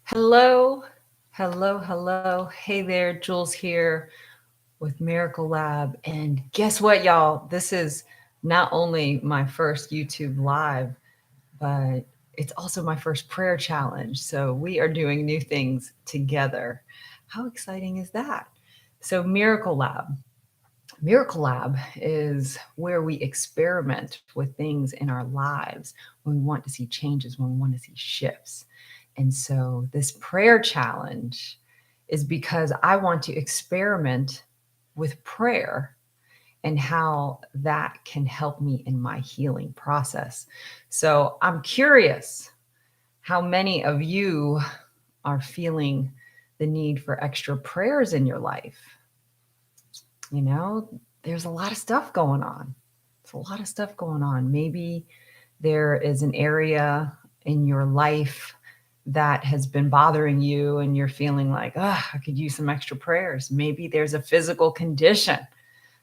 Hello, hello. Hey there, Jules here with Miracle Lab. And guess what, y'all? This is not only my first YouTube live, but it's also my first prayer challenge. So we are doing new things together. How exciting is that? So, Miracle Lab is where we experiment with things in our lives when we want to see changes, when we want to see shifts. And so this prayer challenge is because I want to experiment with prayer and how that can help me in my healing process. So I'm curious how many of you are feeling the need for extra prayers in your life. You know, there's a lot of stuff going on. It's a lot of stuff going on. Maybe there is an area in your life that has been bothering you and you're feeling like, oh, I could use some extra prayers. Maybe there's a physical condition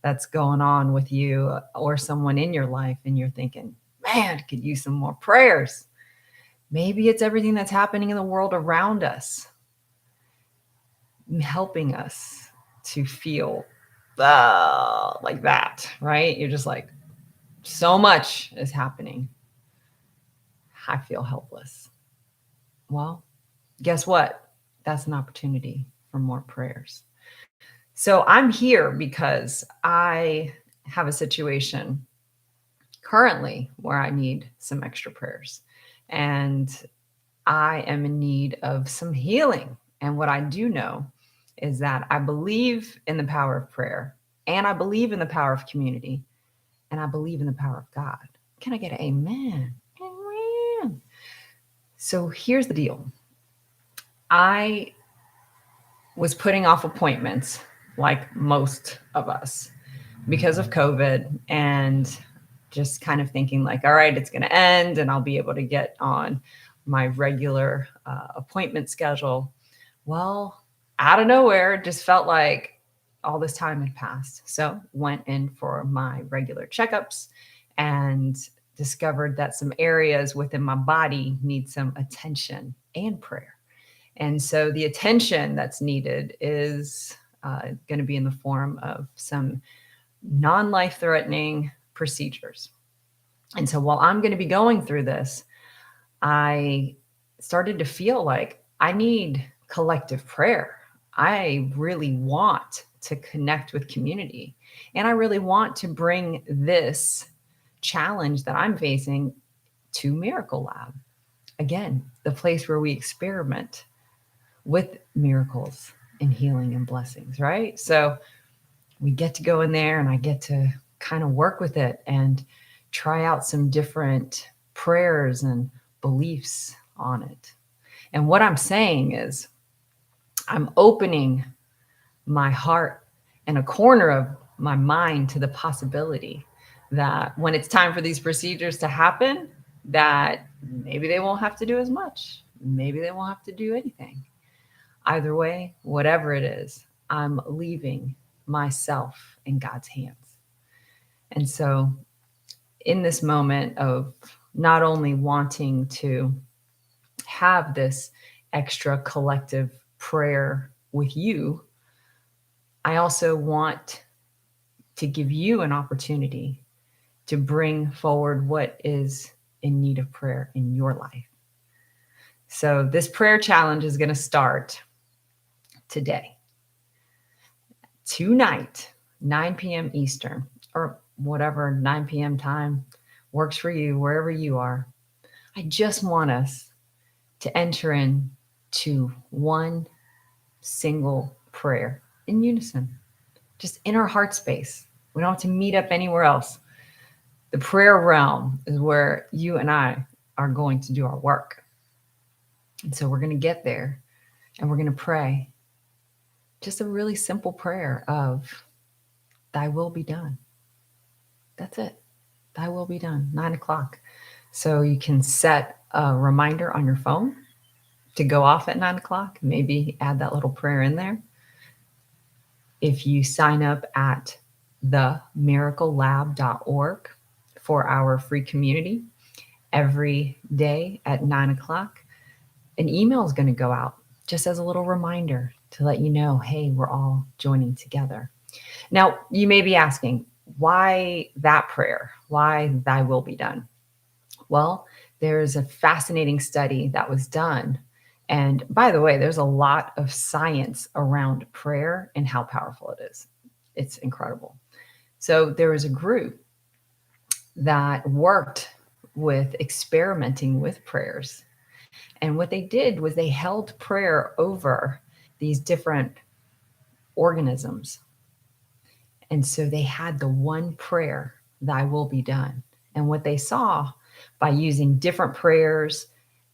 that's going on with you or someone in your life and you're thinking, man, I could use some more prayers. Maybe it's everything that's happening in the world around us, helping us to feel like that, right? You're just like, so much is happening. I feel helpless. Well, guess what? That's an opportunity for more prayers. So I'm here because I have a situation currently where I need some extra prayers. And I am in need of some healing. And what I do know is that I believe in the power of prayer, and I believe in the power of community, and I believe in the power of God. Can I get an amen? Amen. So here's the deal. I was putting off appointments like most of us because of COVID and just kind of thinking like, all right, it's going to end and I'll be able to get on my regular appointment schedule. Well, out of nowhere, it just felt like all this time had passed. So went in for my regular checkups and discovered that some areas within my body need some attention and prayer. And so the attention that's needed is going to be in the form of some non life threatening procedures. And so while I'm going to be going through this, I started to feel like I need collective prayer. I really want to connect with community. And I really want to bring this challenge that I'm facing to Miracle Lab. Again, the place where we experiment with miracles and healing and blessings, right? So we get to go in there and I get to kind of work with it and try out some different prayers and beliefs on it. And what I'm saying is, I'm opening my heart and a corner of my mind to the possibility that when it's time for these procedures to happen, that maybe they won't have to do as much. Maybe they won't have to do anything. Either way, whatever it is, I'm leaving myself in God's hands. And so, in this moment of not only wanting to have this extra collective prayer with you, I also want to give you an opportunity to bring forward what is in need of prayer in your life. So, this prayer challenge is going to start today, tonight, 9 p.m. Eastern, or whatever 9 p.m. time works for you, wherever you are. I just want us to enter into one single prayer in unison, just in our heart space. We don't have to meet up anywhere else. The prayer realm is where you and I are going to do our work. And so we're going to get there and we're going to pray just a really simple prayer of, thy will be done. That's it. Thy will be done, 9 o'clock. So you can set a reminder on your phone to go off at 9 o'clock. Maybe add that little prayer in there. If you sign up at themiraclelab.org for our free community every day at 9 o'clock, an email is going to go out just as a little reminder to let you know, hey, we're all joining together. Now, you may be asking, why that prayer? Why thy will be done? Well, there's a fascinating study that was done. And by the way, there's a lot of science around prayer and how powerful it is. It's incredible. So there was a group that worked with experimenting with prayers. And what they did was they held prayer over these different organisms. And so they had the one prayer, thy will be done. And what they saw by using different prayers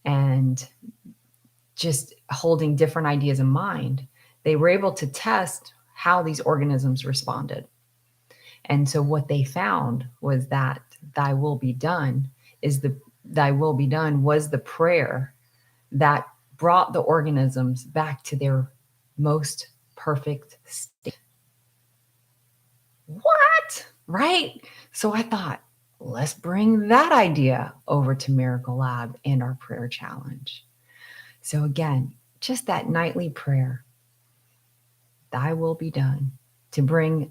and just holding different ideas in mind, they were able to test how these organisms responded. And so what they found was that thy will be done thy will be done was the prayer that brought the organisms back to their most perfect state. What? Right? So I thought, let's bring that idea over to Miracle Lab and our prayer challenge. So again, just that nightly prayer, thy will be done, to bring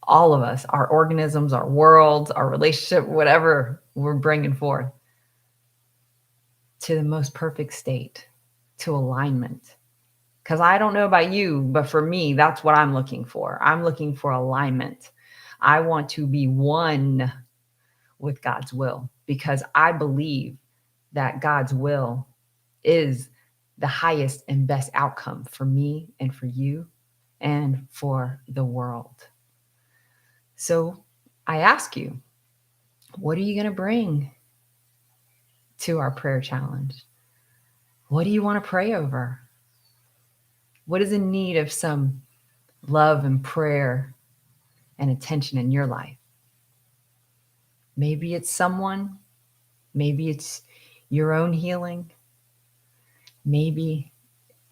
all of us, our organisms, our worlds, our relationship, whatever we're bringing forth, to the most perfect state, to alignment. Because I don't know about you, but for me, that's what I'm looking for. I'm looking for alignment. I want to be one with God's will because I believe that God's will is the highest and best outcome for me and for you and for the world. So I ask you, what are you going to bring to our prayer challenge? What do you want to pray over? What is in need of some love and prayer and attention in your life? Maybe it's someone, maybe it's your own healing. Maybe,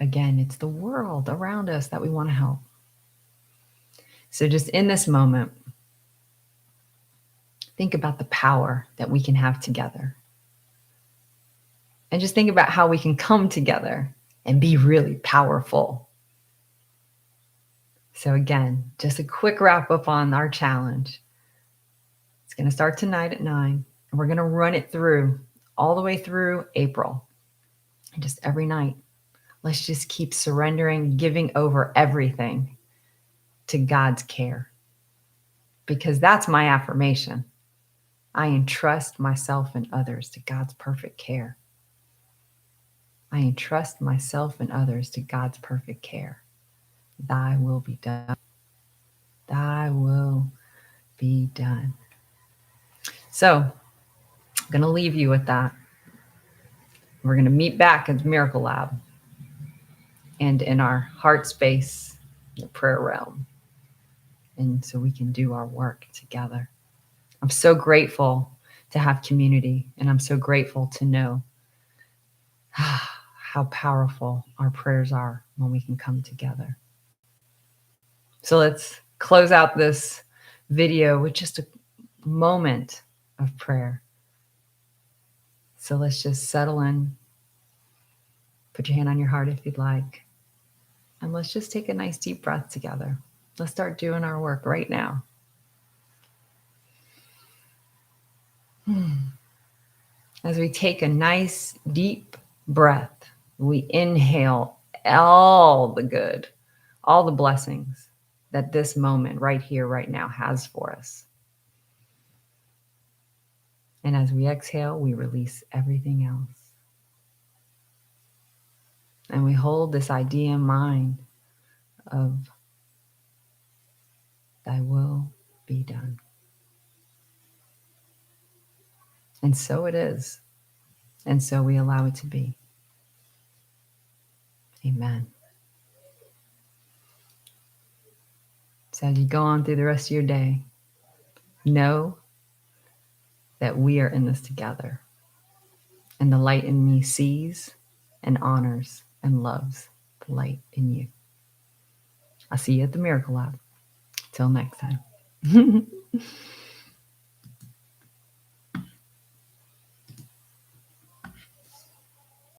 again, it's the world around us that we want to help. So just in this moment, think about the power that we can have together. And just think about how we can come together and be really powerful. So again, just a quick wrap up on our challenge. It's going to start tonight at 9, and we're going to run it through all the way through April. And just every night, let's just keep surrendering, giving over everything to God's care. Because that's my affirmation. I entrust myself and others to God's perfect care. I entrust myself and others to God's perfect care. Thy will be done. Thy will be done. So I'm going to leave you with that. We're going to meet back at the Miracle Lab and in our heart space, the prayer realm. And so we can do our work together. I'm so grateful to have community, and I'm so grateful to know how powerful our prayers are when we can come together. So let's close out this video with just a moment of prayer. So let's just settle in. Put your hand on your heart if you'd like. And let's just take a nice deep breath together. Let's start doing our work right now. As we take a nice deep breath, we inhale all the good, all the blessings that this moment right here, right now has for us. And as we exhale, we release everything else. And we hold this idea in mind of thy will be done. And so it is. And so we allow it to be. Amen. So as you go on through the rest of your day, know that we are in this together. And the light in me sees and honors and loves the light in you. I'll see you at the Miracle Lab. Till next time.